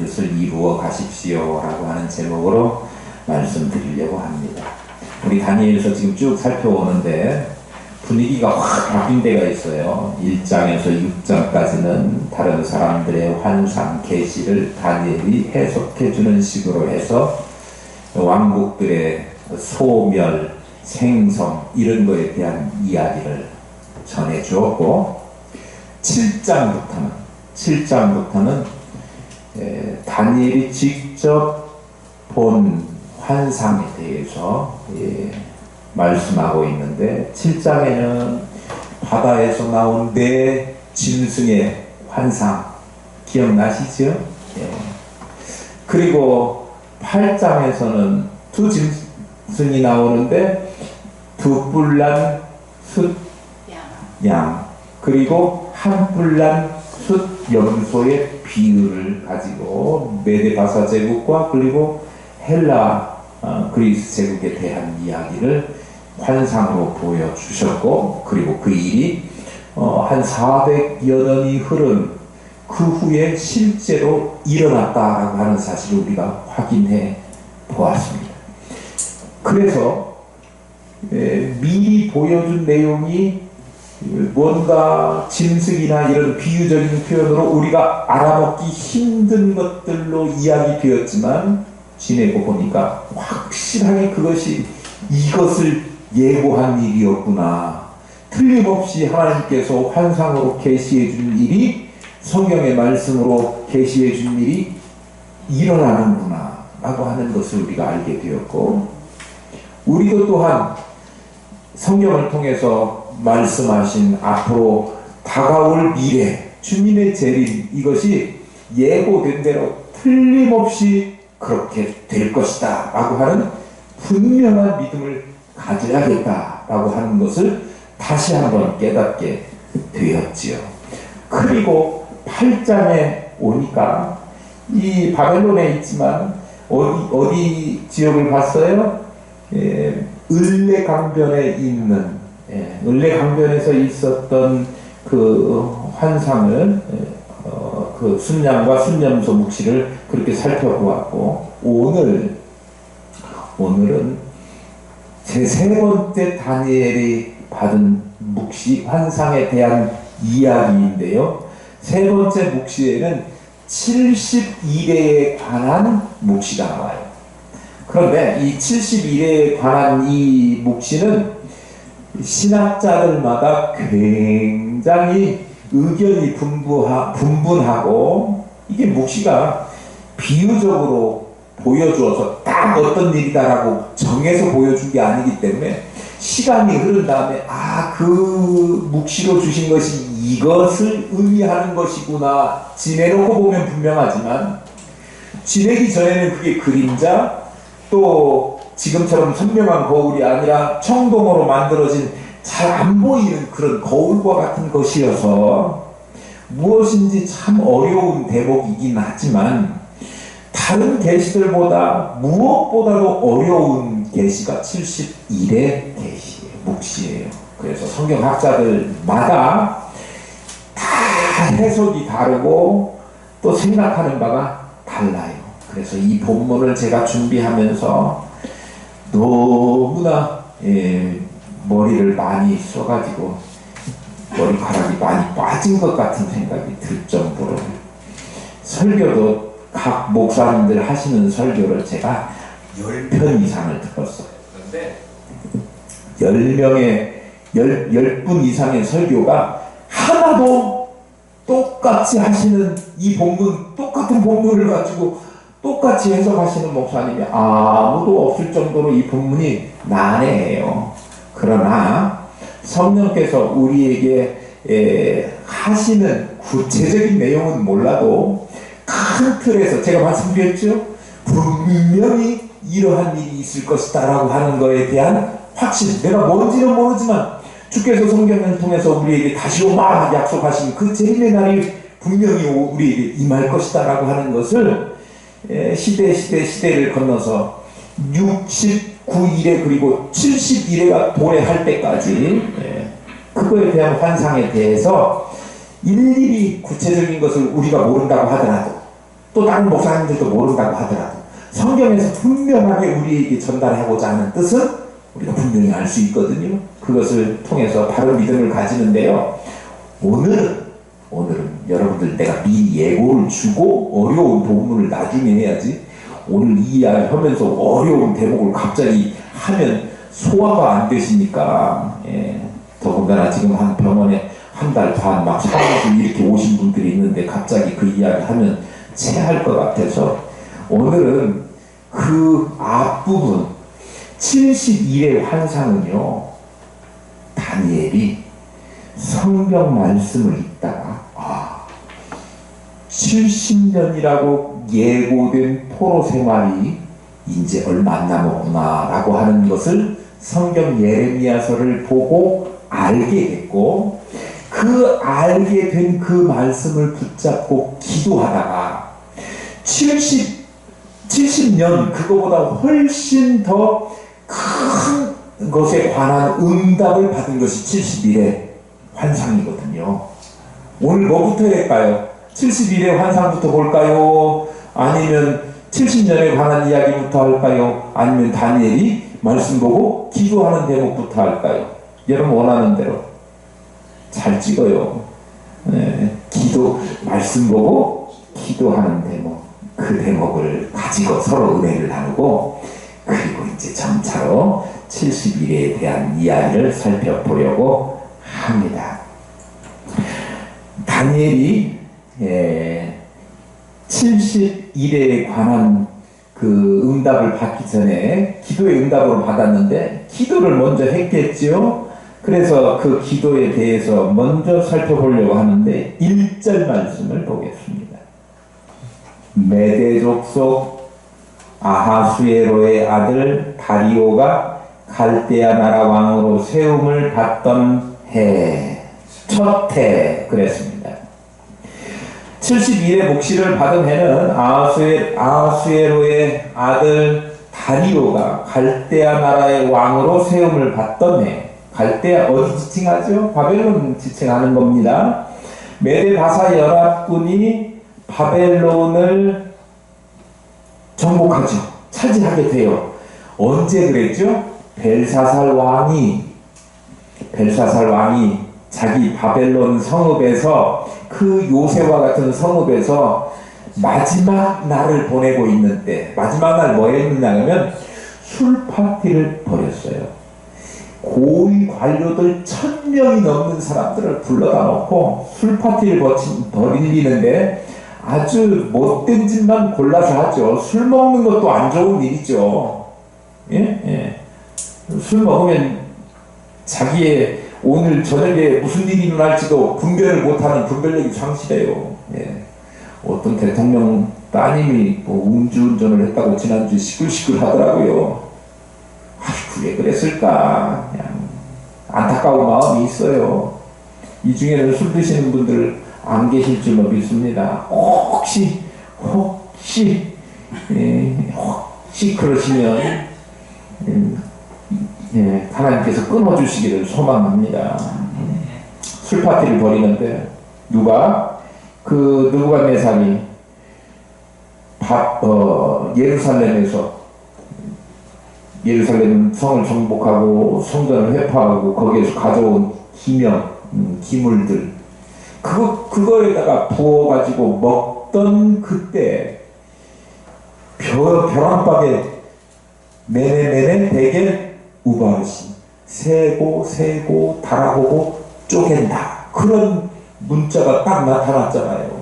뜻을 이루어 가십시오 라고 하는 제목으로 말씀드리려고 합니다. 우리 다니엘서 지금 쭉 살펴오는데 분위기가 확 바뀐 데가 있어요. 1장에서 6장까지는 다른 사람들의 환상, 계시를 다니엘이 해석해 주는 식으로 해서 왕국들의 소멸, 생성 이런 거에 대한 이야기를 전해 주었고 7장부터는 다니엘이 직접 본 환상에 대해서 말씀하고 있는데 7장에는 바다에서 나온 네 짐승의 환상 기억나시죠? 그리고 8장에서는 두 짐승이 나오는데 두 뿔난 숫양 그리고 한 뿔난 숫염소의 비유를 가지고 메데바사 제국과 그리고 헬라 그리스 제국에 대한 이야기를 환상으로 보여주셨고 그리고 그 일이 한 400여 년이 흐른 그 후에 실제로 일어났다라고 하는 사실을 우리가 확인해 보았습니다. 그래서 미리 보여준 내용이 뭔가 짐승이나 이런 비유적인 표현으로 우리가 알아먹기 힘든 것들로 이야기되었지만 지내고 보니까 확실하게 그것이 이것을 예고한 일이었구나. 틀림없이 하나님께서 환상으로 계시해 준 일이 성경의 말씀으로 계시해 준 일이 일어나는구나 라고 하는 것을 우리가 알게 되었고 우리도 또한 성경을 통해서 말씀하신 앞으로 다가올 미래 주님의 재림 이것이 예고된 대로 틀림없이 그렇게 될 것이다 라고 하는 분명한 믿음을 가져야겠다 라고 하는 것을 다시 한번 깨닫게 되었지요. 그리고 8장에 오니까 이 바벨론에 있지만 어디 지역을 봤어요? 을레강변에 있는 을레강변에서 있었던 그 환상을 그 순양과 순염소 묵시를 그렇게 살펴보았고 오늘은 제 세 번째 다니엘이 받은 묵시 환상에 대한 이야기인데요. 세 번째 묵시에는 71회에 관한 묵시가 나와요. 그런데 이 71회에 관한 이 묵시는 신학자들마다 굉장히 의견이 분분하고 이게 묵시가 비유적으로 보여주어서 딱 어떤 일이다라고 정해서 보여준 게 아니기 때문에 시간이 흐른 다음에 그 묵시로 주신 것이 이것을 의미하는 것이구나 지내놓고 보면 분명하지만 지내기 전에는 그게 그림자 또 지금처럼 선명한 거울이 아니라 청동으로 만들어진 잘 안 보이는 그런 거울과 같은 것이어서 무엇인지 참 어려운 대목이긴 하지만 다른 계시들보다 무엇보다도 어려운 계시가 71의 계시예요. 묵시예요. 그래서 성경학자들마다 다 해석이 다르고 또 생각하는 바가 달라요. 그래서 이 본문을 제가 준비하면서 너무나 머리를 많이 써가지고 머리카락이 많이 빠진 것 같은 생각이 들 정도로 설교도 각 목사님들 하시는 설교를 제가 10편 이상을 들었어요. 그런데 10분 이상의 설교가 하나도 똑같이 하시는 이 본문, 똑같은 본문을 가지고 똑같이 해석하시는 목사님이 아무도 없을 정도로 이 본문이 난해해요. 그러나 성령께서 우리에게 하시는 구체적인 내용은 몰라도 큰 틀에서 제가 말씀드렸죠. 분명히 이러한 일이 있을 것이다 라고 하는 것에 대한 확신, 내가 뭔지는 모르지만 주께서 성경을 통해서 우리에게 다시 오마 약속하신 그 재림의 날이 분명히 우리에게 임할 것이다 라고 하는 것을 시대를 건너서 69일에 그리고 71회가 도래할 때까지 그거에 대한 환상에 대해서 일일이 구체적인 것을 우리가 모른다고 하더라도 또 다른 목사님들도 모른다고 하더라도 성경에서 분명하게 우리에게 전달하고자 하는 뜻은 우리가 분명히 알 수 있거든요. 그것을 통해서 바른 믿음을 가지는데요. 오늘은 여러분들 내가 미리 예고를 주고 어려운 본문을 나중에 해야지, 오늘 이 이야기 하면서 어려운 대목을 갑자기 하면 소화가 안 되시니까, 더군다나 지금 한 병원에 한 달 반 막 사무실 이렇게 오신 분들이 있는데 갑자기 그 이야기 하면 체할 것 같아서 오늘은 그 앞부분 71의 환상은요, 다니엘이 성경 말씀을 읽다가 70년이라고 예고된 포로 생활이 이제 얼마 안 남았구나 라고 하는 것을 성경 예레미야서를 보고 알게 됐고, 그 알게 된 그 말씀을 붙잡고 기도하다가 70년 그거보다 훨씬 더 큰 것에 관한 응답을 받은 것이 71의 환상이거든요. 오늘 뭐부터 할까요? 71의 환상부터 볼까요? 아니면 70년에 관한 이야기부터 할까요? 아니면 다니엘이 말씀 보고 기도하는 대목부터 할까요? 여러분 원하는 대로 잘 찍어요. 기도, 말씀 보고 기도하는 대목, 그 대목을 가지고 서로 은혜를 나누고, 그리고 이제 점차로 71회에 대한 이야기를 살펴보려고 합니다. 다니엘이 71회에 관한 그 응답을 받기 전에 기도의 응답을 받았는데 기도를 먼저 했겠죠. 그래서 그 기도에 대해서 먼저 살펴보려고 하는데 1절 말씀을 보겠습니다. 메대 족속 아하수에로의 아들 다리오가 갈대아 나라 왕으로 세움을 받던 해, 첫 해 그랬습니다. 71의 묵시를 받은 해는 아하수에로의 아들 다리오가 갈대아 나라의 왕으로 세움을 받던 해. 갈대아 어디 지칭하죠? 바벨론 지칭하는 겁니다. 메대 바사 연합군이 바벨론을 정복하죠. 차지하게 돼요. 언제 그랬죠? 벨사살 왕이 자기 바벨론 성읍에서, 그 요새와 같은 성읍에서 마지막 날을 보내고 있는 때, 마지막 날 뭐 했느냐면 술 파티를 벌였어요. 고위 관료들 1000명이 넘는 사람들을 불러다 놓고 술 파티를 벌이는데 아주 못된 짓만 골라서 하죠. 술 먹는 것도 안 좋은 일이죠. 술 먹으면 자기의 오늘 저녁에 무슨 일이 일어날지도 분별을 못하는 분별력이 상실해요. 어떤 대통령 따님이 음주운전을 했다고 지난주에 시끌시끌 하더라고요. 왜 그랬을까? 그냥 안타까운 마음이 있어요. 이 중에는 술 드시는 분들 안 계실 줄로 믿습니다. 혹시 그러시면 하나님께서 끊어주시기를 소망합니다. 술 파티를 벌이는데 누가? 그 느부갓네살이 예루살렘 성을 정복하고 성전을 회파하고 거기에서 가져온 기물들, 그거에다가 부어가지고 먹던 그때 벼랑박에 매네 대게 우바르시 세고 달아보고 쪼갠다, 그런 문자가 딱 나타났잖아요.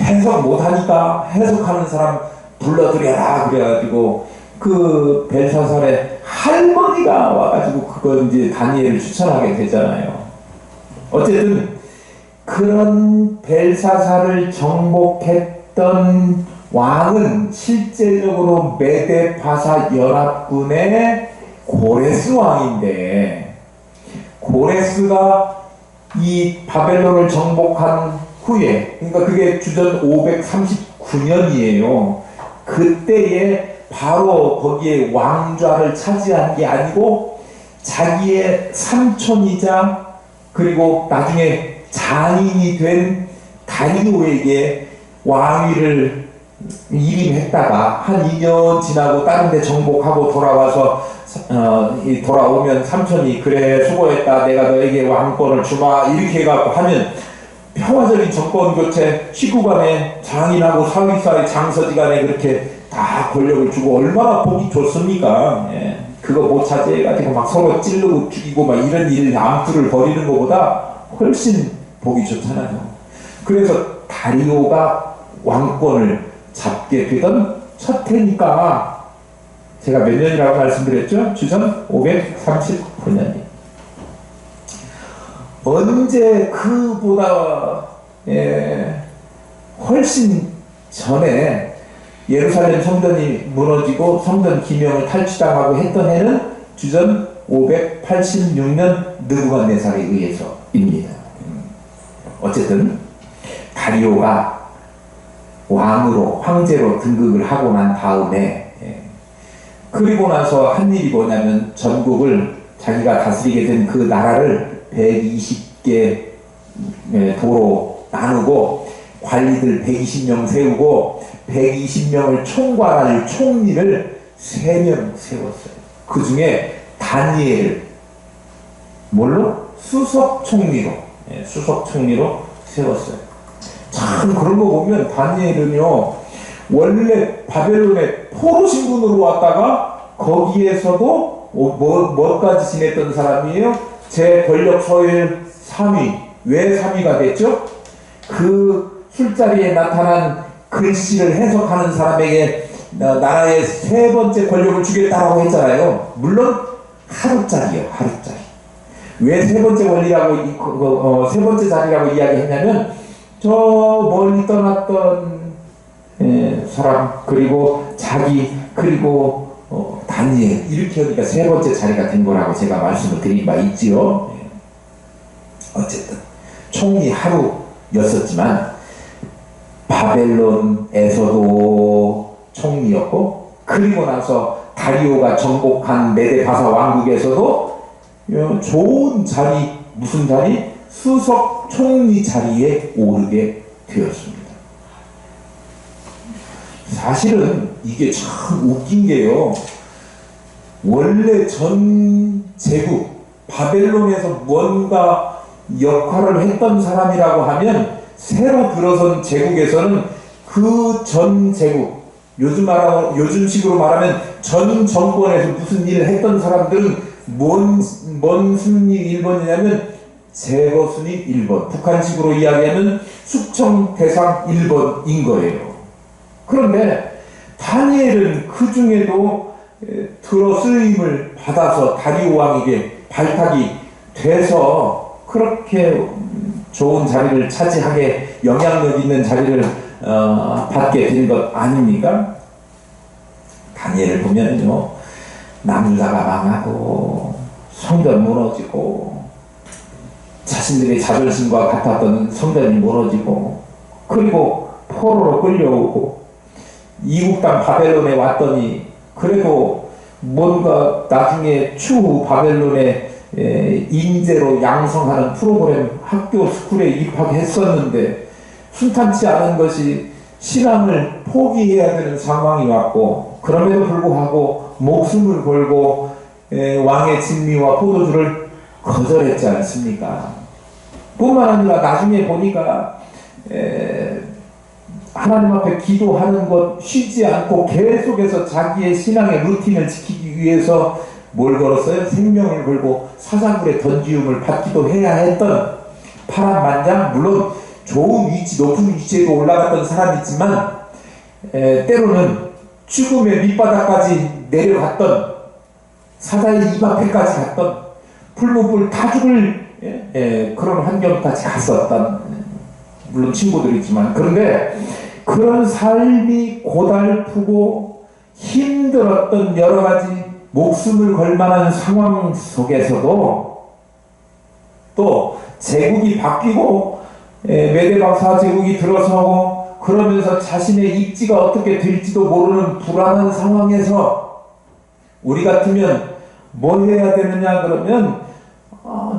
해석 못하니까 해석하는 사람 불러들여라 그래가지고 그 벨사살의 할머니가 와가지고 그거 이제 다니엘을 추천하게 되잖아요. 어쨌든 그런 벨사살을 정복했던 왕은 실제적으로 메데 바사 연합군의 고레스 왕인데, 고레스가 이 바벨론을 정복한 후에, 그러니까 그게 주전 539년이에요. 그때에 바로 거기에 왕좌를 차지한 게 아니고 자기의 삼촌이자 그리고 나중에 장인이 된 다리오에게 왕위를 일임했다가 한 2년 지나고 다른 데 정복하고 돌아와서 돌아오면 삼촌이 그래 수고했다 내가 너에게 왕권을 주마 이렇게 해갖고 하면 평화적인 정권 교체 식구간에 장인하고 사위사의 장서지간에 그렇게 다 권력을 주고 얼마나 보기 좋습니까? 예. 그거 못 차지해가지고 막 서로 찌르고 죽이고 막 이런 암투를 벌이는 것보다 훨씬 보기 좋잖아요. 그래서 다리오가 왕권을 잡게 되던 첫 해니까 제가 몇 년이라고 말씀드렸죠? 주전 539년이. 언제 그보다 훨씬 전에 예루살렘 성전이 무너지고 성전 기명을 탈취당하고 했던 해는 주전 586년 느부갓네살에 의해서입니다. 어쨌든 다리오가 왕으로 황제로 등극을 하고 난 다음에 그리고 나서 한 일이 뭐냐면 전국을 자기가 다스리게 된 그 나라를 120개 도로 나누고 관리들 120명 세우고 120명을 총괄할 총리를 3명 세웠어요. 그 중에 다니엘을 뭘로? 수석 총리로 세웠어요. 참 그런 거 보면 다니엘은요 원래 바벨론의 포로 신분으로 왔다가 거기에서도 뭐까지 지냈던 사람이에요? 제 권력 서열 3위. 왜 3위가 됐죠? 그 술자리에 나타난 글씨를 해석하는 사람에게 나라의 3번째 권력을 주겠다라고 했잖아요. 물론 하루짜리요. 하루짜리. 왜 3번째 권리라고 3번째 자리라고 이야기했냐면 저 멀리 떠났던 사람 그리고 자기 그리고 다니엘 이렇게 하니까 3번째 자리가 된 거라고 제가 말씀을 드린 바 있지요. 어쨌든 총리 하루였었지만 바벨론에서도 총리였고 그리고 나서 다리오가 정복한 메데바사 왕국에서도 좋은 자리 무슨 자리? 수석 총리 자리에 오르게 되었습니다. 사실은 이게 참 웃긴 게요. 원래 전 제국 바벨론에서 뭔가 역할을 했던 사람이라고 하면 새로 들어선 제국에서는 그 전 제국 요즘식으로 말하면 전 정권에서 무슨 일을 했던 사람들은 뭔 순위 1번이냐면 제거 순위 1번 북한식으로 이야기하면 숙청 대상 1번인 거예요. 그런데 다니엘은 그 중에도 들어 쓰임을 받아서 다리오 왕에게 발탁이 돼서 그렇게 좋은 자리를 차지하게 영향력 있는 자리를 받게 된 것 아닙니까? 다니엘을 보면요 남유다가 망하고 성전 무너지고 자신들의 자존심과 같았던 성전이 무너지고 그리고 포로로 끌려오고 이국 땅 바벨론에 왔더니 그래도 뭔가 나중에 추후 바벨론의 인재로 양성하는 프로그램 학교 스쿨에 입학했었는데 순탄치 않은 것이 신앙을 포기해야 되는 상황이 왔고 그럼에도 불구하고 목숨을 걸고 왕의 진미와 포도주를 거절했지 않습니까? 뿐만 아니라 나중에 보니까 하나님 앞에 기도하는 것 쉬지 않고 계속해서 자기의 신앙의 루틴을 지키기 위해서 뭘 걸었어요? 생명을 걸고 사자굴에 던지움을 받기도 해야 했던 파란만장 물론 좋은 위치 높은 위치에도 올라갔던 사람이지만 때로는 죽음의 밑바닥까지 내려갔던 사자의 입 앞에까지 갔던 풀무불 다 죽을 그런 환경까지 갔었던 물론 친구들이지만 그런데 그런 삶이 고달프고 힘들었던 여러 가지 목숨을 걸 만한 상황 속에서도 또 제국이 바뀌고 메데바사 제국이 들어서고 그러면서 자신의 입지가 어떻게 될지도 모르는 불안한 상황에서 우리 같으면 뭘 해야 되느냐 그러면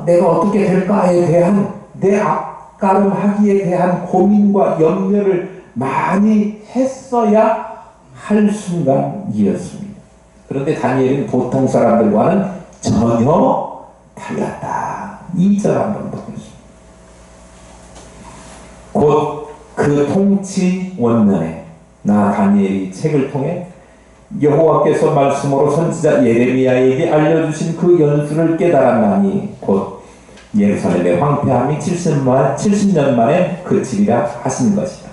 내가 어떻게 될까에 대한 내 앞가름하기에 대한 고민과 염려를 많이 했어야 할 순간이었습니다. 그런데 다니엘은 보통 사람들과는 전혀 달랐다. 2절 한번 보겠습니다. 곧 그 통치 원년에 나 다니엘이 책을 통해 여호와께서 말씀으로 선지자 예레미야에게 알려주신 그 연수를 깨달았나니 곧 예루살렘의 황폐함이 70년 만에 그치리라 하신 것이다.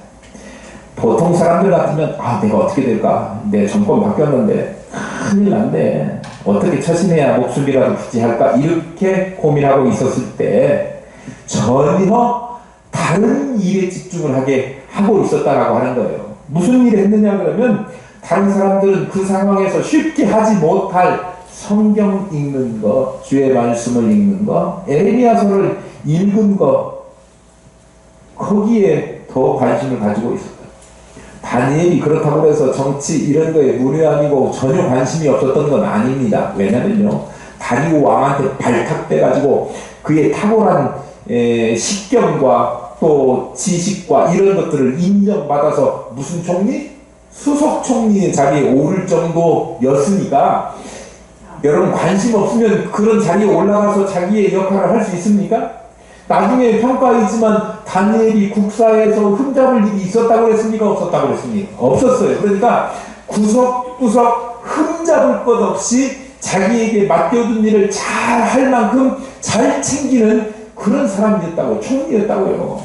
보통 사람들 같으면 내가 어떻게 될까? 내 정권 바뀌었는데 큰일 났네. 어떻게 처신해야 목숨이라도 부지할까? 이렇게 고민하고 있었을 때 전혀 다른 일에 집중을 하고 있었다라고 하는 거예요. 무슨 일을 했느냐 그러면 다른 사람들은 그 상황에서 쉽게 하지 못할 성경 읽는 거, 주의 말씀을 읽는 거, 에레미야서를 읽은 거, 거기에 더 관심을 가지고 있었다. 다니엘이 그렇다고 해서 정치 이런 거에 문외한이고 전혀 관심이 없었던 건 아닙니다. 왜냐면요, 다리오 왕한테 발탁돼가지고 그의 탁월한 식견과 또 지식과 이런 것들을 인정받아서 무슨 총리? 수석 총리의 자리에 오를 정도였으니까 여러분 관심 없으면 그런 자리에 올라가서 자기의 역할을 할 수 있습니까? 나중에 평가이지만 다니엘이 국사에서 흠잡을 일이 있었다고 했습니까? 없었다고 했습니까? 없었어요. 그러니까 구석구석 흠잡을 것 없이 자기에게 맡겨둔 일을 잘 할 만큼 잘 챙기는 그런 사람이었다고, 총리였다고요.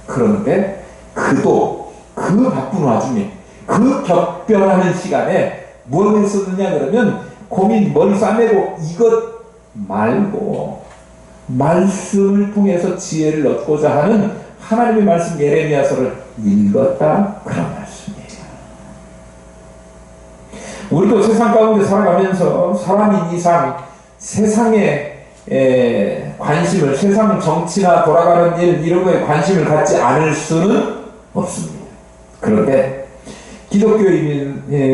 그런데 그도 그 바쁜 와중에 그 격변하는 시간에 뭘 했었느냐 그러면 고민 머리 싸매고 이것 말고 말씀을 통해서 지혜를 얻고자 하는 하나님의 말씀 예레미야서를 읽었다, 그런 말씀이에요. 우리도 세상 가운데 살아가면서 사람인 이상 세상에 관심을, 세상 정치나 돌아가는 일 이런 거에 관심을 갖지 않을 수는 없습니다. 그런데 기독교이면서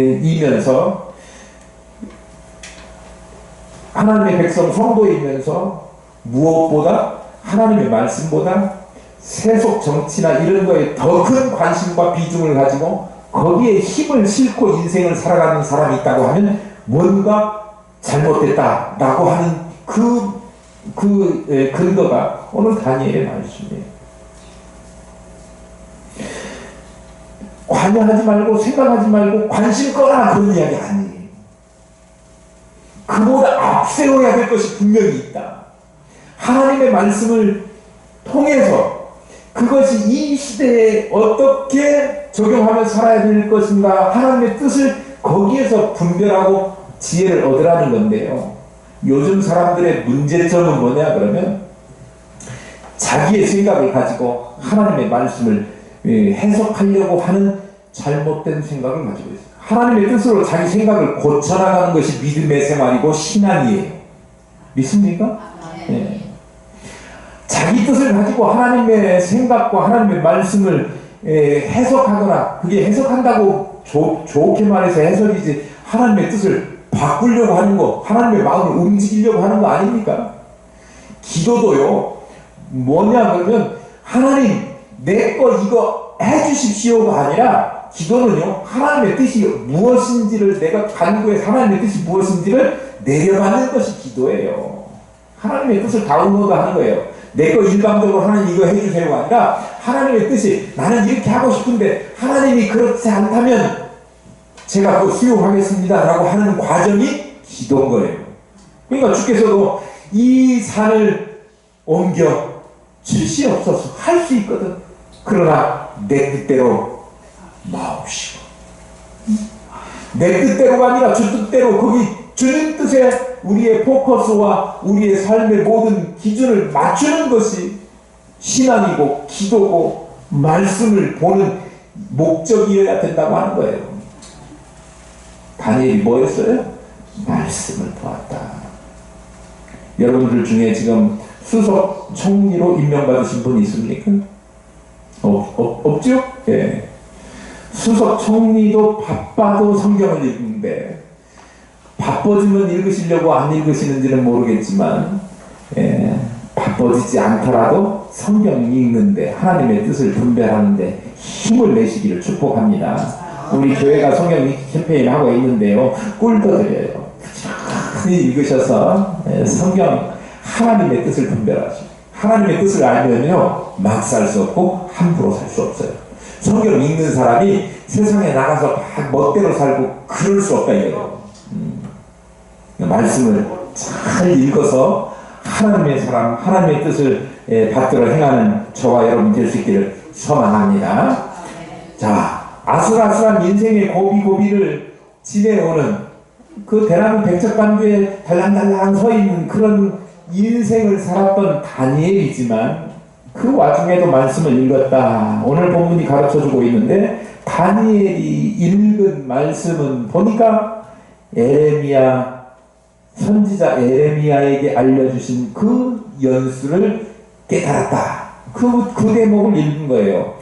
하나님의 백성 성도이면서 무엇보다 하나님의 말씀보다 세속 정치나 이런 거에 더 큰 관심과 비중을 가지고 거기에 힘을 싣고 인생을 살아가는 사람이 있다고 하면 뭔가 잘못됐다라고 하는 그 근거가 오늘 다니엘의 말씀이에요. 관여하지 말고 생각하지 말고 관심 꺼라 그런 이야기 아니에요. 그보다 앞세워야 될 것이 분명히 있다. 하나님의 말씀을 통해서 그것이 이 시대에 어떻게 적용하며 살아야 될 것인가, 하나님의 뜻을 거기에서 분별하고 지혜를 얻으라는 건데요. 요즘 사람들의 문제점은 뭐냐 그러면 자기의 생각을 가지고 하나님의 말씀을 해석하려고 하는 잘못된 생각을 가지고 있어요. 하나님의 뜻으로 자기 생각을 고쳐나가는 것이 믿음의 생활이고 신앙이에요. 믿습니까? 네. 자기 뜻을 가지고 하나님의 생각과 하나님의 말씀을 해석하거나, 그게 해석한다고 좋게 말해서 해석이지 하나님의 뜻을 바꾸려고 하는 거, 하나님의 마음을 움직이려고 하는 거 아닙니까? 기도도요, 뭐냐 그러면 하나님 내 거 이거 해주십시오가 아니라, 기도는요 하나님의 뜻이 무엇인지를 내가 간구해서 하나님의 뜻이 무엇인지를 내려받는 것이 기도예요. 하나님의 뜻을 다운로드 하는 거예요. 내 거 일방적으로 하나님 이거 해주세요가 아니라 하나님의 뜻이 나는 이렇게 하고 싶은데 하나님이 그렇지 않다면 제가 그거 수용하겠습니다 라고 하는 과정이 기도인 거예요. 그러니까 주께서도 이 산을 옮겨 주시옵소서 할 수 있거든. 그러나 내 뜻대로 마옵시고, 내 뜻대로가 아니라 주 뜻대로, 거기 주님 뜻에 우리의 포커스와 우리의 삶의 모든 기준을 맞추는 것이 신앙이고 기도고 말씀을 보는 목적이어야 된다고 하는 거예요. 다니엘이 뭐였어요? 말씀을 보았다. 여러분들 중에 지금 수석 총리로 임명받으신 분이 있습니까? 없죠? 예. 수석 총리도 바빠도 성경을 읽는데, 바빠지면 읽으시려고 안 읽으시는지는 모르겠지만, 바빠지지 않더라도 성경 읽는데 하나님의 뜻을 분별하는데 힘을 내시기를 축복합니다. 우리 교회가 성경 읽기 캠페인을 하고 있는데요, 꿀도 드려요. 부지런히 읽으셔서 성경 하나님의 뜻을 분별하시고, 하나님의 뜻을 알면요 막 살 수 없고 함부로 살 수 없어요. 성경 읽는 사람이 세상에 나가서 막 멋대로 살고 그럴 수 없다 이거예요. 말씀을 잘 읽어서 하나님의 사람, 하나님의 뜻을 받들어 행하는 저와 여러분 될 수 있기를 소망합니다. 자, 아슬아슬한 인생의 고비고비를 지내오는 그 대나무 백척반두에 달랑달랑 서 있는 그런 인생을 살았던 다니엘이지만 그 와중에도 말씀을 읽었다. 오늘 본문이 가르쳐주고 있는데 다니엘이 읽은 말씀은 보니까 에레미야, 선지자 에레미야에게 알려주신 그 연수를 깨달았다. 그 대목을 읽은 거예요.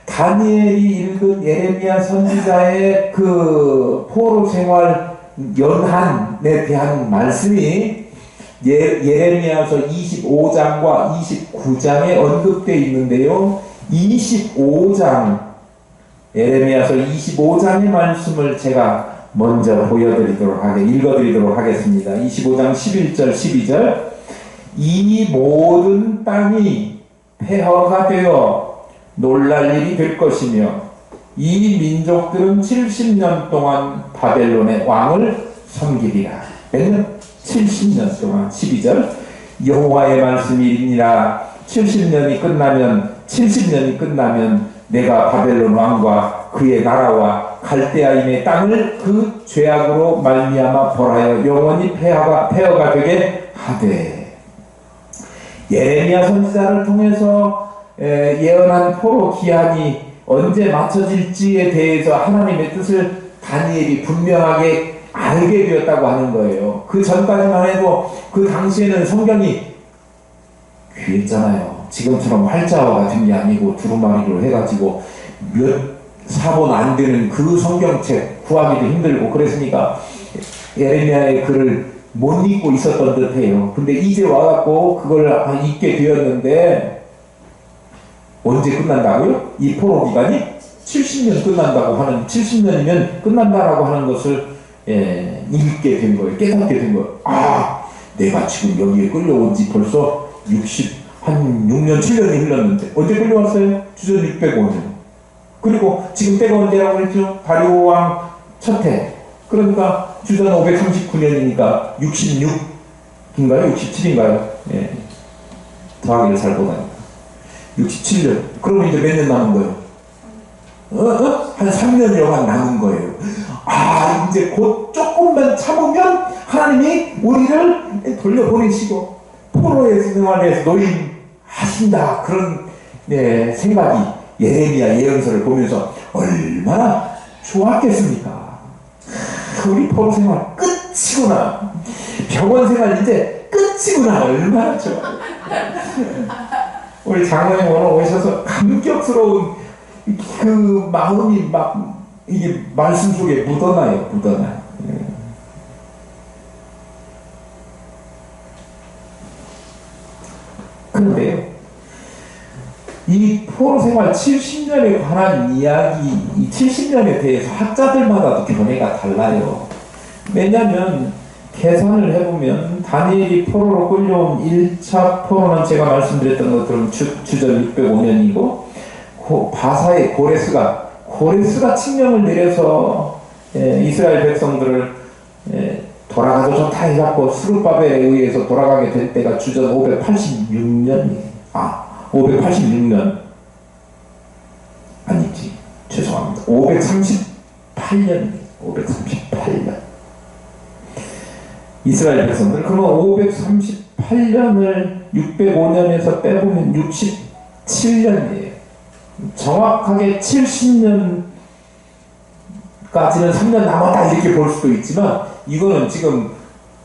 다니엘이 읽은 에레미야 선지자의 그 포로 생활 연한에 대한 말씀이 예레미야서 25장과 29장에 언급되어 있는데요. 25장, 예레미야서 25장의 말씀을 제가 먼저 읽어드리도록 하겠습니다. 25장 11절 12절. 이 모든 땅이 폐허가 되어 놀랄 일이 될 것이며 이 민족들은 70년 동안 바벨론의 왕을 섬기리라. 몇 년? 70년 동안. 12절. 여호와의 말씀이니라. 70년이 끝나면 내가 바벨론 왕과 그의 나라와 갈대아인의 땅을 그 죄악으로 말미암아 벌하여 영원히 폐허가 되게 하되. 예레미야 선지자를 통해서 예언한 포로 기한이 언제 맞춰질지에 대해서 하나님의 뜻을 다니엘이 분명하게 알게 되었다고 하는 거예요. 그 전까지만 해도 그 당시에는 성경이 귀했잖아요. 지금처럼 활자와 같은 게 아니고 두루마리로 해가지고 몇 사본 안 되는 그 성경책 구하기도 힘들고 그랬으니까 예레미야의 글을 못 읽고 있었던 듯해요. 근데 이제 와갖고 그걸 읽게 되었는데 언제 끝난다고요? 이 포로 기간이 70년 끝난다고 하는, 70년이면 끝난다라고 하는 것을 읽게 된 거예요. 깨닫게 된 거예요. 아, 내가 지금 여기에 끌려온 지 벌써 한 6년, 7년이 흘렀는데 언제 끌려왔어요? 주전 605년. 그리고 지금 때가 언제라고 했죠? 다리오 왕 첫해. 그러니까 주전 539년이니까 66인가요? 67인가요? 예. 더하기를 잘 못하니까. 67년. 그러면 이제 몇 년 남은 거예요? 한 3년여간 남은 거예요. 아, 이제 곧 조금만 참으면 하나님이 우리를 돌려보내시고 포로의 생활에서 노임하신다. 그런 생각이 예레미야 예언서를 보면서 얼마나 좋았겠습니까? 우리 포로 생활 끝이구나. 병원 생활 이제 끝이구나. 얼마나 좋아요. 우리 장로님 오늘 오셔서 감격스러운 그 마음이 막 이게 말씀 속에 묻어나요. 그런데요, 이 포로 생활 70년에 관한 이야기, 이 70년에 대해서 학자들마다도 견해가 달라요. 왜냐하면 계산을 해보면 다니엘이 포로로 끌려온 1차 포로는 제가 말씀드렸던 것처럼 주전 605년이고 바사의 고레스가 칙령을 내려서 이스라엘 백성들을 돌아가서 좋다 해갖고 스룹바벨에 의해서 돌아가게 될 때가 주전 586년이에요. 586년 아니지, 죄송합니다. 538년 이스라엘 백성들. 그러면 538년을 605년에서 빼보면 67년이에요. 정확하게 70년까지는 3년 남았다 이렇게 볼 수도 있지만 이거는 지금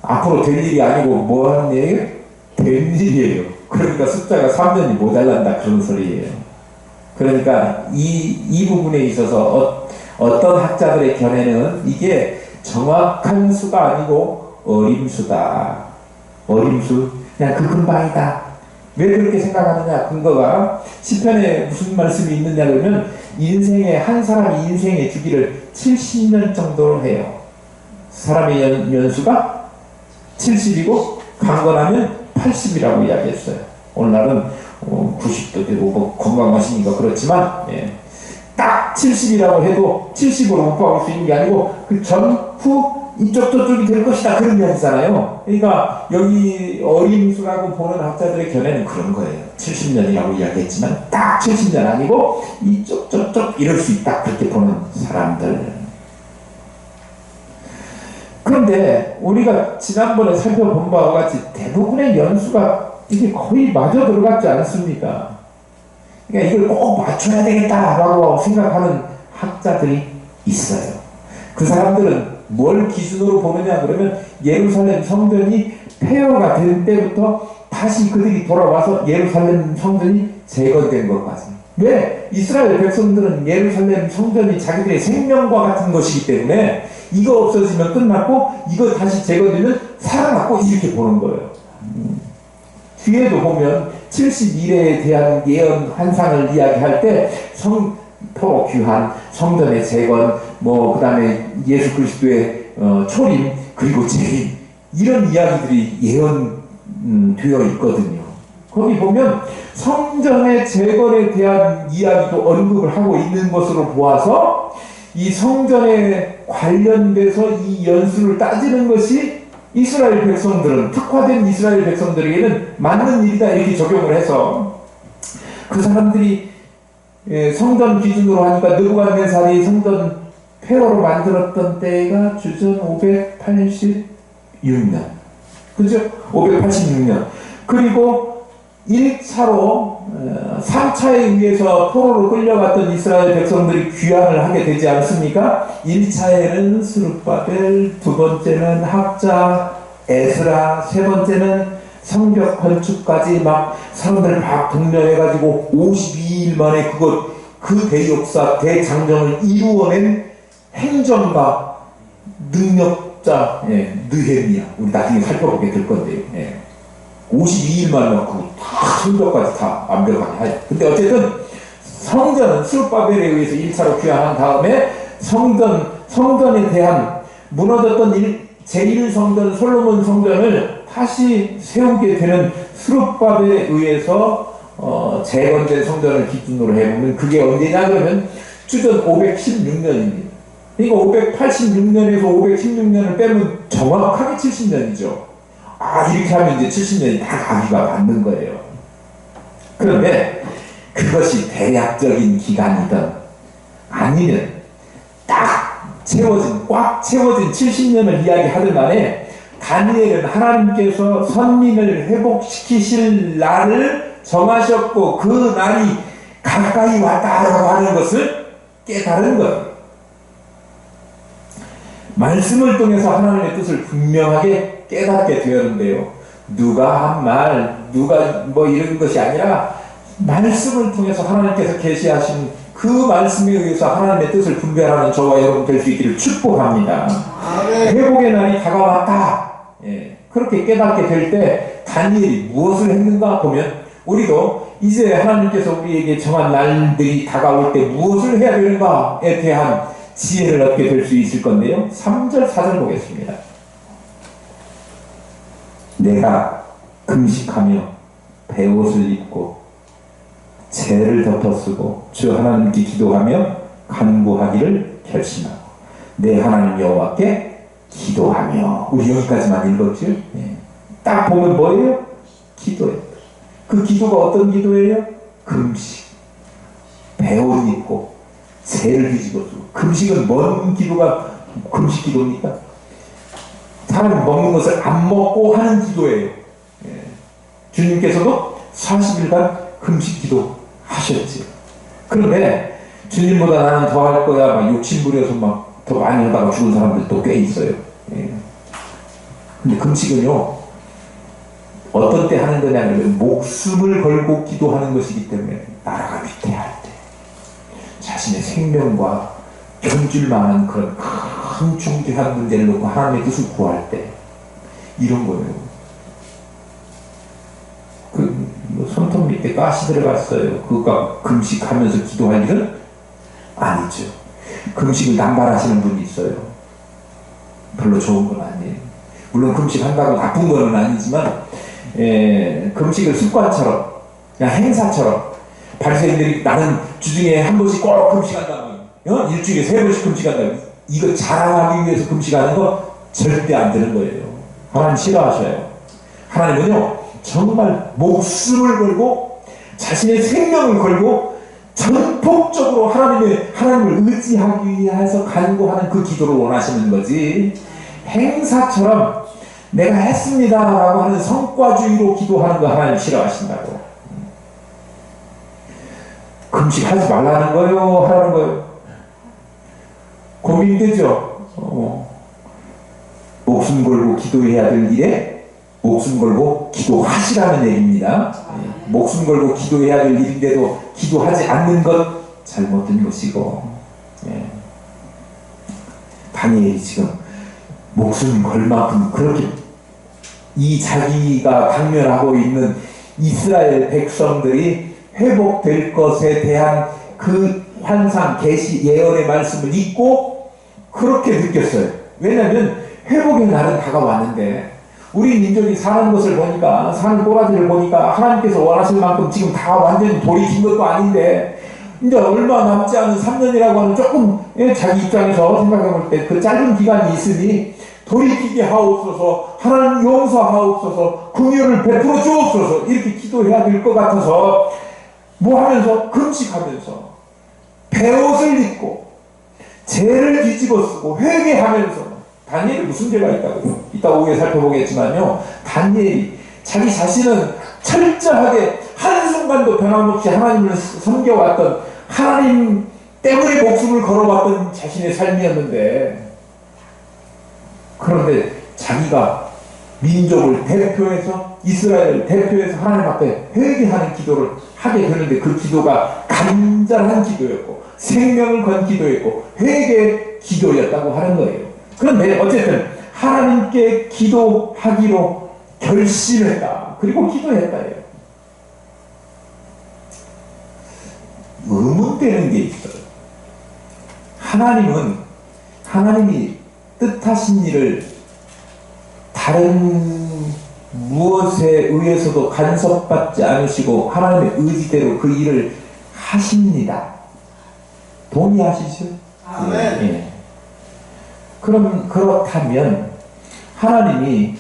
앞으로 될 일이 아니고 뭐 하는 얘기예요? 된 일이에요. 그러니까 숫자가 3년이 모자란다 그런 소리예요. 그러니까 이 부분에 있어서 어떤 학자들의 견해는 이게 정확한 수가 아니고 어림수다. 어림수, 그냥 그 근방이다. 왜 그렇게 생각하느냐? 근거가 시편에 무슨 말씀이 있느냐 그러면 한 사람이 인생의 주기를 70년 정도로 해요. 사람의 연수가 70이고 강건하면 80이라고 이야기했어요. 오늘날은 90도 되고 뭐 건강하시니까 그렇지만 딱 70이라고 해도 70으로 못 박을 수 있는 게 아니고 그 전후 이쪽 저쪽이 될 것이다 그런 게 아니잖아요. 그러니까 여기 어림수라고 보는 학자들의 견해는 그런 거예요. 70년이라고 이야기했지만 딱 70년 아니고 이쪽 저쪽 이럴 수 있다 그렇게 보는 사람들. 그런데 우리가 지난번에 살펴본 바와 같이 대부분의 연수가 이게 거의 맞아 들어갔지 않습니까? 그러니까 이걸 꼭 맞춰야 되겠다라고 생각하는 학자들이 있어요. 그 사람들은 뭘 기준으로 보느냐 그러면 예루살렘 성전이 폐허가 된 때부터 다시 그들이 돌아와서 예루살렘 성전이 재건된 것까지. 왜? 이스라엘 백성들은 예루살렘 성전이 자기들의 생명과 같은 것이기 때문에 이거 없어지면 끝났고 이거 다시 재건되면 살아났고 이렇게 보는 거예요. 뒤에도 보면 70일에 대한 예언 환상을 이야기할 때 포로 귀환, 성전의 재건, 그 다음에 예수 그리스도의 초림, 그리고 재림 이런 이야기들이 예언되어 있거든요. 거기 보면 성전의 재건에 대한 이야기도 언급을 하고 있는 것으로 보아서 이 성전에 관련돼서 이 연수를 따지는 것이 이스라엘 백성들은 특화된 이스라엘 백성들에게는 맞는 일이다 이렇게 적용을 해서 그 사람들이 성전 기준으로 하니까 느부갓네살이 성전 폐허로 만들었던 때가 주전 586년 그죠? 586년 그리고 1차로 3차에 의해서 포로로 끌려갔던 이스라엘 백성들이 귀환을 하게 되지 않습니까? 1차에는 스룹바벨, 두 번째는 학자, 에스라, 세 번째는 성벽 건축까지 막 사람들 막 독려해가지고 52일 만에 그 대역사, 대장정을 이루어낸 행정가, 능력자, 느헤미야. 우리 나중에 살펴보게 될 건데요. 52일 만에 다 성벽까지 다 완벽하게 하죠. 근데 어쨌든 성전은 스룹바벨에 의해서 1차로 귀환한 다음에 성전에 대한 무너졌던 제1성전 솔로몬 성전을 다시 세우게 되는 스룹바벨에 의해서 재건된 성전을 기준으로 해보면 그게 언제냐 그러면 주전 516년입니다. 그러니까 586년에서 516년을 빼면 정확하게 70년이죠. 이렇게 하면 이제 70년이 다 가기가 맞는 거예요. 그런데 그것이 대략적인 기간이든 아니면 꽉 채워진 70년을 이야기하든 간에 다니엘은 하나님께서 선민을 회복시키실 날을 정하셨고 그 날이 가까이 왔다라고 하는 것을 깨달은 거예요. 말씀을 통해서 하나님의 뜻을 분명하게 깨닫게 되었는데요. 누가 한 말, 누가 이런 것이 아니라 말씀을 통해서 하나님께서 계시하신 그 말씀에 의해서 하나님의 뜻을 분별하는 저와 여러분 될 수 있기를 축복합니다. 회복의 날이 다가왔다. 그렇게 깨닫게 될 때 다니엘이 무엇을 했는가 보면 우리도 이제 하나님께서 우리에게 정한 날들이 다가올 때 무엇을 해야 되는가에 대한 지혜를 얻게 될 수 있을 건데요. 3절 4절 보겠습니다. 내가 금식하며 베옷을 입고 재를 덮어쓰고 주 하나님께 기도하며 간구하기를 결심하고 내 하나님 여호와께 기도하며 우리 여기까지만 읽었죠? 딱 보면 뭐예요? 기도예요. 그 기도가 어떤 기도예요? 금식, 베옷 입고 재를 뒤집어 쓰고. 금식은 뭔 기도가 금식 기도입니까? 사람이 먹는 것을 안 먹고 하는 기도예요. 주님께서도 40일간 금식 기도 하셨지. 그런데 주님보다 나는 더 할 거야 막 욕심 부려서 막 더 많이 하다가 죽은 사람들도 꽤 있어요. 근데 금식은요 어떤 때 하는 거냐면 목숨을 걸고 기도하는 것이기 때문에 나라가 위태할 때 자신의 생명과 견줄 만한 그런 큰 중대한 문제를 놓고 하나님의 뜻을 구할 때 이런 거예요. 밑에 가시 들어갔어요. 그거 금식하면서 기도할 일은 아니죠. 금식을 남발하시는 분이 있어요. 별로 좋은 건 아니에요. 물론 금식한다고 나쁜 건 아니지만 금식을 습관처럼 그냥 행사처럼 바리새인들이 나는 주중에 한 번씩 꼭 금식한다고 일주일에 3번씩 금식한다고 이거 자랑하기 위해서 금식하는 거 절대 안 되는 거예요. 하나님 싫어하셔요. 하나님은요 정말 목숨을 걸고 자신의 생명을 걸고 전폭적으로 하나님을 의지하기 위해서 간구하는 그 기도를 원하시는 거지, 행사처럼 내가 했습니다 라고 하는 성과주의로 기도하는 거 하나님 싫어하신다고. 금식하지 말라는 거요, 하라는 거요? 고민되죠? 목숨 걸고 기도해야 될 일에 목숨 걸고 기도하시라는 얘기입니다. 목숨 걸고 기도해야 될 일인데도 기도하지 않는 것 잘못된 것이고, 다니엘이 지금 목숨 걸 만큼 그렇게 이 자기가 당면하고 있는 이스라엘 백성들이 회복될 것에 대한 그 환상, 계시, 예언의 말씀을 읽고 그렇게 느꼈어요. 왜냐하면 회복의 날은 다가왔는데 우리 민족이 사는 것을 보니까, 사는 꼬라지를 보니까 하나님께서 원하실 만큼 지금 다 완전히 돌이 긴 것도 아닌데 이제 얼마 남지 않은 3년이라고 하는 조금 자기 입장에서 생각해 볼 때 그 짧은 기간이 있으니 돌이 기게 하옵소서, 하나님 용서하옵소서, 긍휼을 베풀어 주옵소서 이렇게 기도해야 될 것 같아서 뭐 하면서 금식하면서 베옷을 입고 죄를 뒤집어 쓰고 회개하면서, 다니엘이 무슨 죄가 있다고요? 이따 오후에 살펴보겠지만요, 다니엘이 자기 자신은 철저하게 한순간도 변함없이 하나님을 섬겨왔던, 하나님 때문에 목숨을 걸어왔던 자신의 삶이었는데, 그런데 자기가 민족을 대표해서, 이스라엘을 대표해서 하나님 앞에 회개하는 기도를 하게 되는데 그 기도가 간절한 기도였고 생명을 건 기도였고 회개 기도였다고 하는 거예요. 그런데 어쨌든 하나님께 기도하기로 결심했다. 그리고 기도했다예요. 의문되는 게 있어요. 하나님이 뜻하신 일을 다른 무엇에 의해서도 간섭받지 않으시고 하나님의 의지대로 그 일을 하십니다. 동의하시죠? 아멘. 예. 그럼 그렇다면 하나님이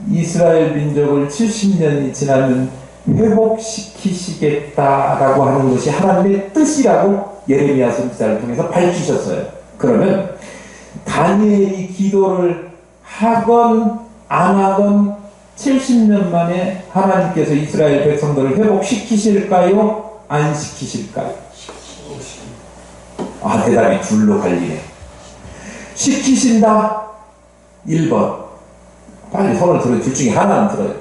이스라엘 민족을 70년이 지나면 회복시키시겠다라고 하는 것이 하나님의 뜻이라고 예레미야 선지자를 통해서 밝히셨어요. 그러면 다니엘이 기도를 하건 안 하건 70년 만에 하나님께서 이스라엘 백성들을 회복시키실까요? 안 시키실까요? 대답이 둘로 갈리네. 시키신다. 1번. 빨리 손을 들어요. 둘 중에 하나는 들어요.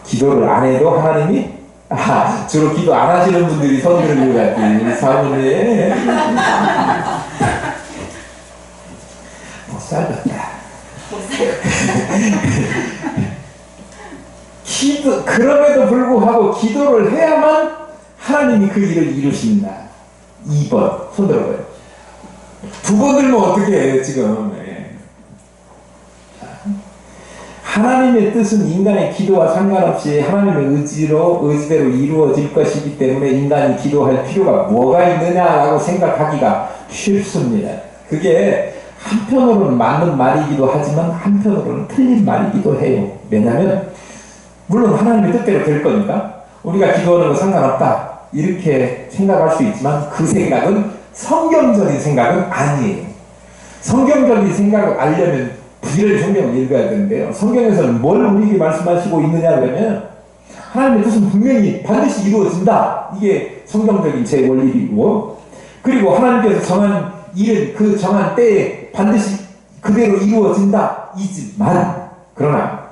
기도를 안 해도 하나님이? 주로 기도 안 하시는 분들이 손 들고 갔지. 사모님. 못 살겠다. 그럼에도 불구하고 기도를 해야만 하나님이 그 일을 이루신다. 2번. 손 들어봐요. 두 번 들면 어떻게 해요, 지금. 하나님의 뜻은 인간의 기도와 상관없이 하나님의 의지대로 이루어질 것이기 때문에 인간이 기도할 필요가 뭐가 있느냐라고 생각하기가 쉽습니다. 그게 한편으로는 맞는 말이기도 하지만 한편으로는 틀린 말이기도 해요. 왜냐하면 물론 하나님의 뜻대로 될 거니까 우리가 기도하는 거 상관없다 이렇게 생각할 수 있지만 그 생각은 성경적인 생각은 아니에요. 성경적인 생각을 알려면 부지런히 성경을 읽어야 되는데요. 성경에서는 뭘 우리에게 말씀하시고 있느냐 그러면 하나님의 뜻은 분명히 반드시 이루어진다. 이게 성경적인 제 원리이고, 그리고 하나님께서 정한 일은 그 정한 때에 반드시 그대로 이루어진다. 이지만 그러나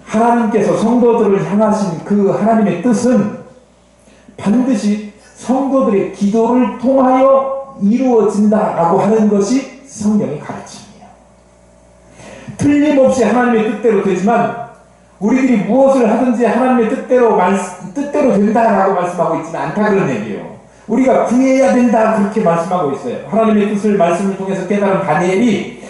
하나님께서 성도들을 향하신 그 하나님의 뜻은 반드시 성도들의 기도를 통하여 이루어진다라고 하는 것이 성경의 가르침이에요. 틀림없이 하나님의 뜻대로 되지만 우리들이 무엇을 하든지 하나님의 뜻대로 된다라고 말씀하고 있지는 않다 그런 얘기예요. 우리가 구해야 된다 그렇게 말씀하고 있어요. 하나님의 뜻을 말씀을 통해서 깨달은 다니엘이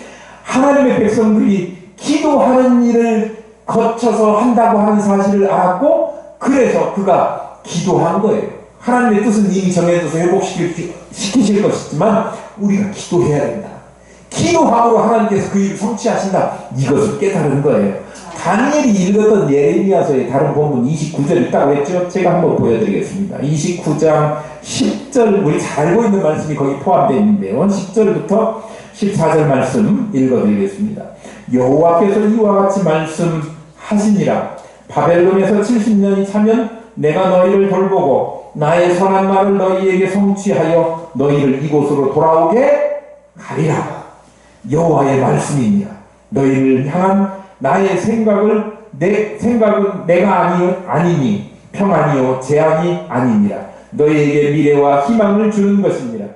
하나님의 백성들이 기도하는 일을 거쳐서 한다고 하는 사실을 알았고, 그래서 그가 기도한 거예요. 하나님의 뜻은 이미 정해져서 회복시키실 것이지만 우리가 기도해야 된다. 기도함으로 하나님께서 그 일을 성취하신다. 이것을 깨달은 거예요. 다니엘이 읽었던 예레미야서의 다른 본문 29절 있다고 했죠? 제가 한번 보여드리겠습니다. 29장 10절, 우리 잘 알고 있는 말씀이 거기 포함되어 있는데요. 10절부터 14절 말씀 읽어드리겠습니다. 여호와께서 이와 같이 말씀하시니라. 바벨론에서 70년이 차면 내가 너희를 돌보고 나의 선한 말을 너희에게 성취하여 너희를 이곳으로 돌아오게 하리라. 여호와의 말씀이니라. 너희를 향한 나의 생각은 내가 아니니 평안이요 재앙이 아니니라. 너희에게 미래와 희망을 주는 것입니다.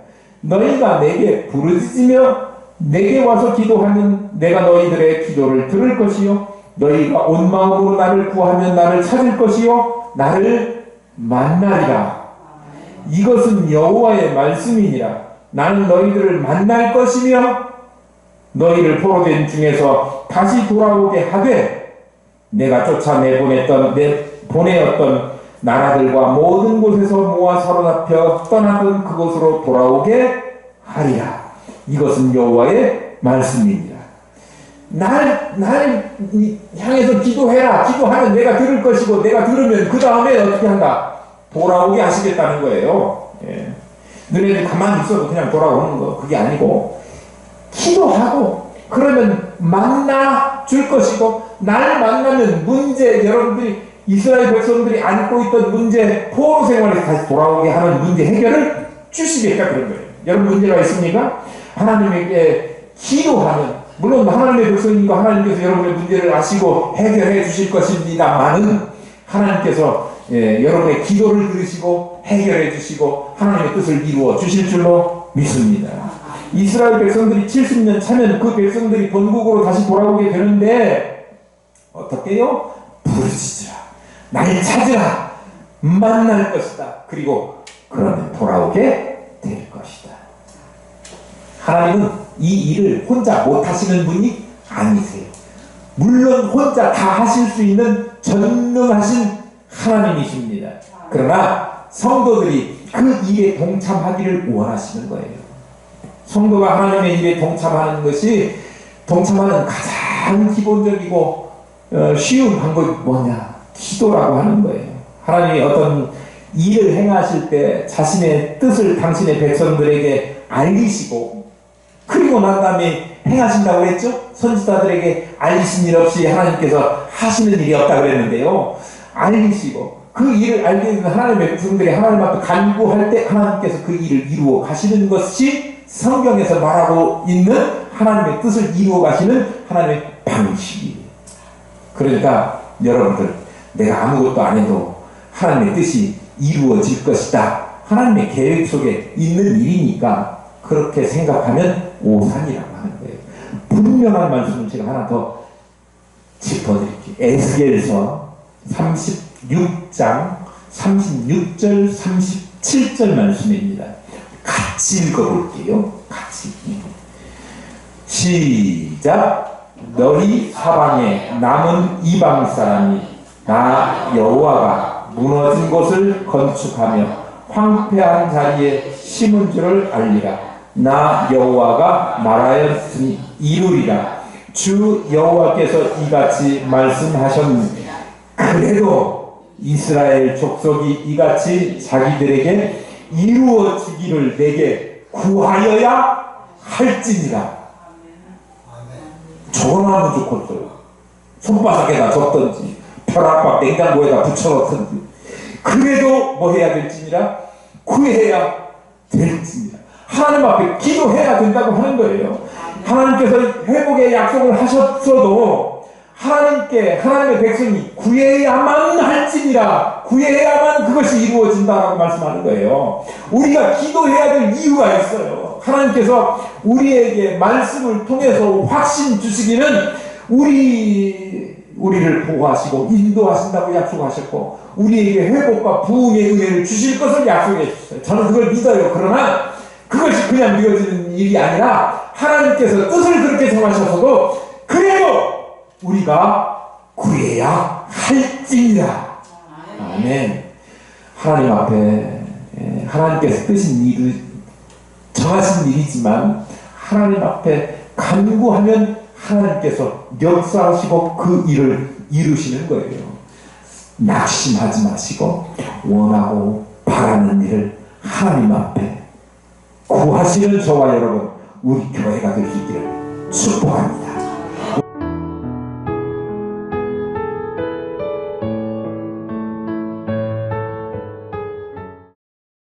너희가 내게 부르짖으며 내게 와서 기도하면 내가 너희들의 기도를 들을 것이요 너희가 온 마음으로 나를 구하면 나를 찾을 것이요 나를 만나리라. 이것은 여호와의 말씀이니라. 나는 너희들을 만날 것이며 너희를 포로된 중에서 다시 돌아오게 하되 내가 보내었던 나라들과 모든 곳에서 모아 사로잡혀 떠나던 그곳으로 돌아오게 하리라. 이것은 여호와의 말씀입니다. 날 향해서 기도해라. 기도하면 내가 들을 것이고 내가 들으면 그 다음에 어떻게 한다? 돌아오게 하시겠다는 거예요. 예. 너네들 가만히 있어도 그냥 돌아오는 거 그게 아니고 기도하고 그러면 만나 줄 것이고 날 만나면 여러분들이 이스라엘 백성들이 안고 있던 문제, 포로 생활에서 다시 돌아오게 하는 문제 해결을 주시겠다 그런 거예요. 여러분 문제가 있습니까? 하나님에게 기도하면 물론 하나님의 백성이고 하나님께서 여러분의 문제를 아시고 해결해 주실 것입니다만은 하나님께서 여러분의 기도를 들으시고 해결해 주시고 하나님의 뜻을 이루어 주실 줄로 믿습니다. 이스라엘 백성들이 70년 차면 그 백성들이 본국으로 다시 돌아오게 되는데 어떻게 해요? 부르짖으라. 날 찾으라. 만날 것이다. 그리고 그러면 돌아오게 될 것이다. 하나님은 이 일을 혼자 못하시는 분이 아니세요. 물론 혼자 다 하실 수 있는 전능하신 하나님이십니다. 그러나 성도들이 그 일에 동참하기를 원하시는 거예요. 성도가 하나님의 일에 동참하는 가장 기본적이고 쉬운 방법이 뭐냐? 기도라고 하는 거예요. 하나님이 어떤 일을 행하실 때 자신의 뜻을 당신의 백성들에게 알리시고 그리고 난 다음에 행하신다고 했죠? 선지자들에게 알리신 일 없이 하나님께서 하시는 일이 없다고 그랬는데요. 알리시고 그 일을 알게 되는 하나님의 백성들이 하나님 앞에 간구할 때 하나님께서 그 일을 이루어 가시는 것이 성경에서 말하고 있는 하나님의 뜻을 이루어 가시는 하나님의 방식이에요. 그러니까 여러분들 내가 아무것도 안 해도 하나님의 뜻이 이루어질 것이다. 하나님의 계획 속에 있는 일이니까 그렇게 생각하면 오산이라고 하는 거예요. 분명한 말씀을 제가 하나 더 짚어드릴게요. 에스겔서 36장 36절 37절 말씀입니다. 같이 읽어볼게요. 같이. 시작. 너희 사방에 남은 이방 사람이 나 여호와가 무너진 곳을 건축하며 황폐한 자리에 심은 줄을 알리라. 나 여호와가 말하였으니 이루리라. 주 여호와께서 이같이 말씀하셨느니 그래도 이스라엘 족속이 이같이 자기들에게 이루어지기를 내게 구하여야 할지니라. 전화하면 좋겠어요. 손바닥에다 적든지 벼락박 냉장고에다 붙여놓든지 그래도 뭐 해야 될지니라? 구해야 될지니라. 하나님 앞에 기도해야 된다고 하는 거예요. 하나님께서 회복의 약속을 하셨어도 하나님의 백성이 구해야만 할지니라. 구해야만 그것이 이루어진다라고 말씀하는 거예요. 우리가 기도해야 될 이유가 있어요. 하나님께서 우리에게 말씀을 통해서 확신 주시기는 우리를 보호하시고 인도하신다고 약속하셨고 우리에게 회복과 부흥의 은혜를 주실 것을 약속해 주셨어요. 저는 그걸 믿어요. 그러나 그것이 그냥 믿어지는 일이 아니라 하나님께서 뜻을 그렇게 정하셔서도 그래도 우리가 구해야 할지니라. 아멘. 하나님 앞에 하나님께서 뜨신 일을 정하신 일이지만 하나님 앞에 간구하면 하나님께서 역사하시고 그 일을 이루시는 거예요. 낙심하지 마시고 원하고 바라는 일을 하나님 앞에 구하시는 저와 여러분 우리 교회가 되시기를 축복합니다.